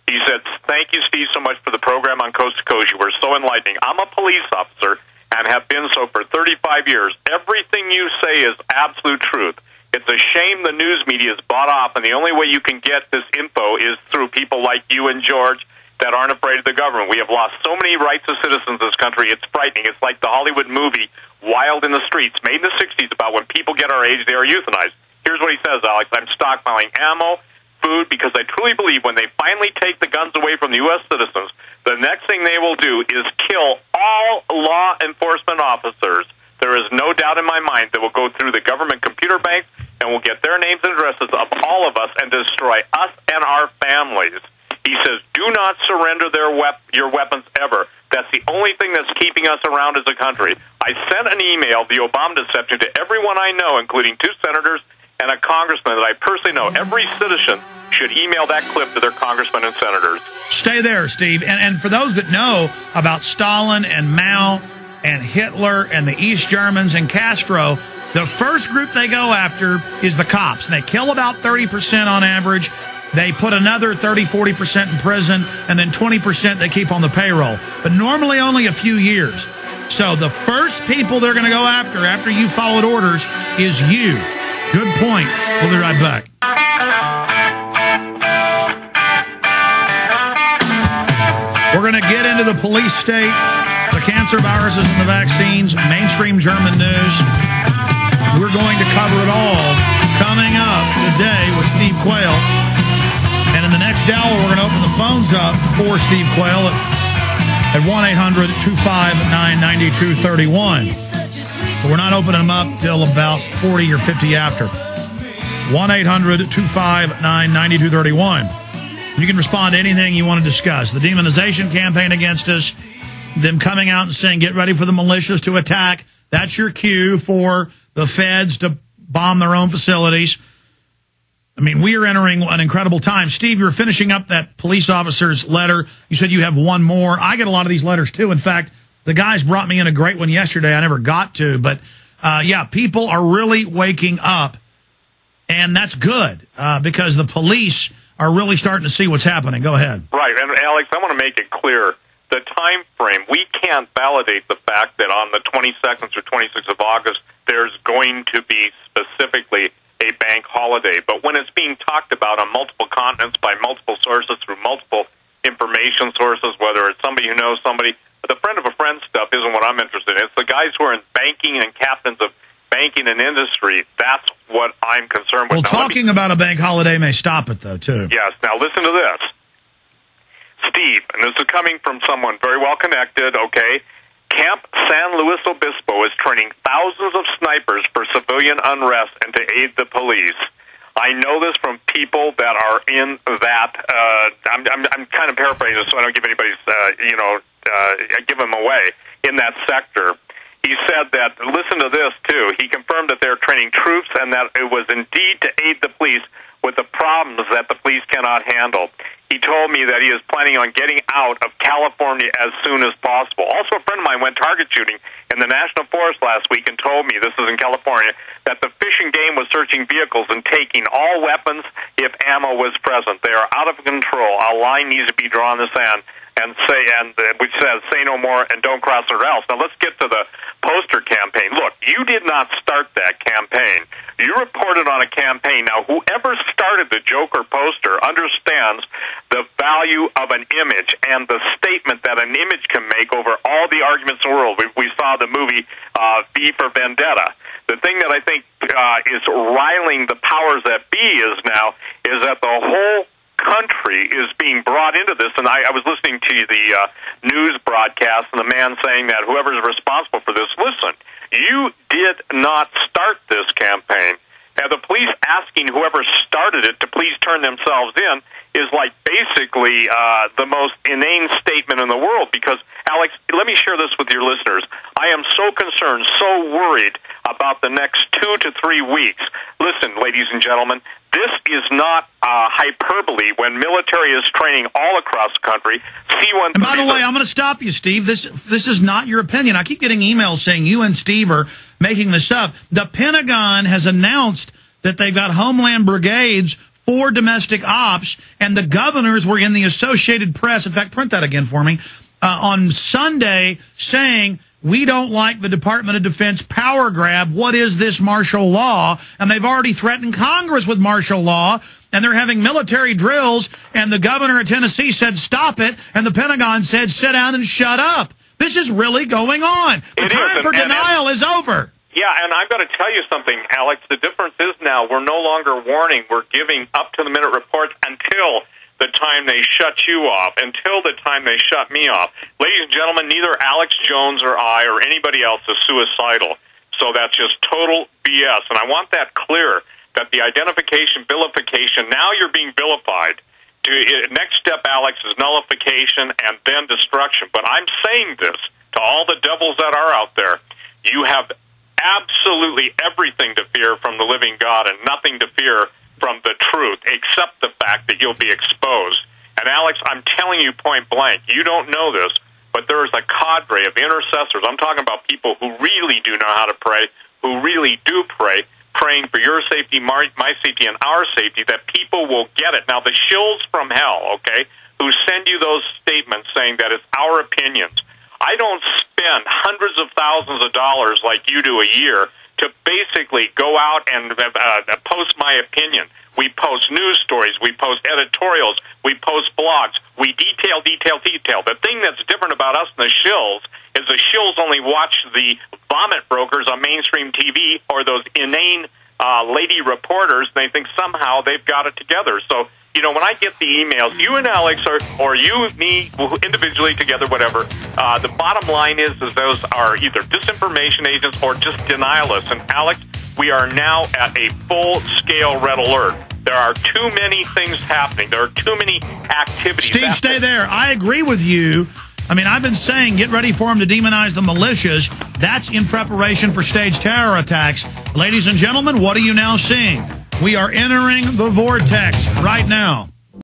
He said, "Thank you, Steve, so much for the program on Coast to Coast. You were so enlightening. I'm a police officer and have been so for 35 years. Everything you say is absolute truth. It's a shame the news media is bought off, and the only way you can get this info is through people like you and George that aren't afraid of the government. We have lost so many rights of citizens in this country. It's frightening. It's like the Hollywood movie Wild in the Streets, made in the 60s, about when people get our age, they are euthanized." Here's what he says, Alex. "I'm stockpiling ammo, food, because I truly believe when they finally take the guns away from the U.S. citizens, the next thing they will do is kill all law enforcement officers. There is no doubt in my mind that will go through the government computer banks and will get their names and addresses of all of us and destroy us and our families." He says, "Do not surrender your weapons ever. That's the only thing that's keeping us around as a country." I sent an email, the Obama deception, to everyone I know, including 2 senators and a congressman that I personally know. Every citizen should email that clip to their congressmen and senators. Stay there, Steve. And for those that know about Stalin and Mao and Hitler and the East Germans and Castro, the first group they go after is the cops. And they kill about 30% on average. They put another 30-40% in prison, and then 20% they keep on the payroll. But normally only a few years. So the first people they're going to go after you followed orders is you. Good point. We'll be right back. We're going to get into the police state, the cancer viruses and the vaccines, mainstream German news. We're going to cover it all coming up today with Steve Quayle. And in the next hour, we're going to open the phones up for Steve Quayle at 1-800-259-9231. But we're not opening them up till about 40 or 50 after. 1-800-259-9231. You can respond to anything you want to discuss. The demonization campaign against us, them coming out and saying, get ready for the militias to attack. That's your cue for the feds to bomb their own facilities. I mean, we are entering an incredible time. Steve, you're finishing up that police officer's letter. You said you have one more. I get a lot of these letters, too. In fact, the guys brought me in a great one yesterday. I never got to. But, yeah, people are really waking up, and that's good because the police are really starting to see what's happening. Go ahead. Right. And, Alex, I want to make it clear. The time frame, we can't validate the fact that on the 22nd or 26th of August, there's going to be specifically a bank holiday. But when it's being talked about on multiple continents by multiple sources through multiple information sources, whether it's somebody who knows somebody, the friend of a friend stuff isn't what I'm interested in. It's the guys who are in banking and captains of banking and industry. That's what I'm concerned with. Well, now, talking about a bank holiday may stop it, though, too. Yes. Now, listen to this. Steve, and this is coming from someone very well connected, okay? Camp San Luis Obispo is training thousands of snipers for civilian unrest and to aid the police. I know this from people that are in that. I'm kind of paraphrasing so I don't give anybody's, give them away in that sector. He said that, listen to this, too. He confirmed that they're training troops and that it was indeed to aid the police with the problems that the police cannot handle. He told me that he is planning on getting out of California as soon as possible. Also, a friend of mine went target shooting in the National Forest last week and told me, this is in California, that the Fish and Game was searching vehicles and taking all weapons if ammo was present. They are out of control. A line needs to be drawn in the sand which says, say no more and don't cross or else. Now, let's get to the poster campaign. Look, you did not start that campaign. You reported on a campaign. Now, whoever started the Joker poster understands the value of an image and the statement that an image can make over all the arguments in the world. We saw the movie V for Vendetta. The thing that I think is riling the powers that be is that the whole country is being brought into this, and I was listening to the news broadcast, and the man saying that whoever's responsible for this, listen, you did not start this campaign. Now, the police asking whoever started it to please turn themselves in is like basically the most inane statement in the world because, Alex, let me share this with your listeners. I am so concerned, so worried about the next 2 to 3 weeks. Listen, ladies and gentlemen, this is not hyperbole when military is training all across the country. C-130. And by the way, I'm going to stop you, Steve. This is not your opinion. I keep getting emails saying you and Steve are making this up. The Pentagon has announced that they've got Homeland brigades for domestic ops, and the governors were in the Associated Press. In fact, print that again for me. On Sunday, saying, we don't like the Department of Defense power grab. What is this martial law? And they've already threatened Congress with martial law, and they're having military drills, and the governor of Tennessee said, stop it, and the Pentagon said, sit down and shut up. This is really going on. The time for denial is over. Yeah, and I've got to tell you something, Alex. The difference is now we're no longer warning. We're giving up-to-the-minute reports until the time they shut you off, until the time they shut me off. Ladies and gentlemen, neither Alex Jones or I or anybody else is suicidal. So that's just total BS. And I want that clear, that the identification, vilification, now you're being vilified. Next step, Alex, is nullification and then destruction. But I'm saying this to all the devils that are out there. You have absolutely everything to fear from the living God and nothing to fear from the truth, except the fact that you'll be exposed. And Alex, I'm telling you point blank, you don't know this, but there is a cadre of intercessors. I'm talking about people who really do know how to pray, who really do pray, praying for your safety, my safety, and our safety, that people will get it. Now, the shills from hell, okay, who send you those statements saying that it's our opinions. I don't spend hundreds of thousands of dollars like you do a year to basically go out and post my opinion. We post news stories. We post editorials. We post blogs. We detail. The thing that's different about us and the shills is the shills only watch the vomit brokers on mainstream TV or those inane lady reporters. And they think somehow they've got it together. So, you know, when I get the emails, you and Alex, or you, me, individually together, whatever, the bottom line is those are either disinformation agents or just denialists. And, Alex, we are now at a full-scale red alert. There are too many things happening. There are too many activities. Steve, stay there. I agree with you. I mean, I've been saying get ready for them to demonize the militias. That's in preparation for staged terror attacks. Ladies and gentlemen, what are you now seeing? We are entering the vortex right now.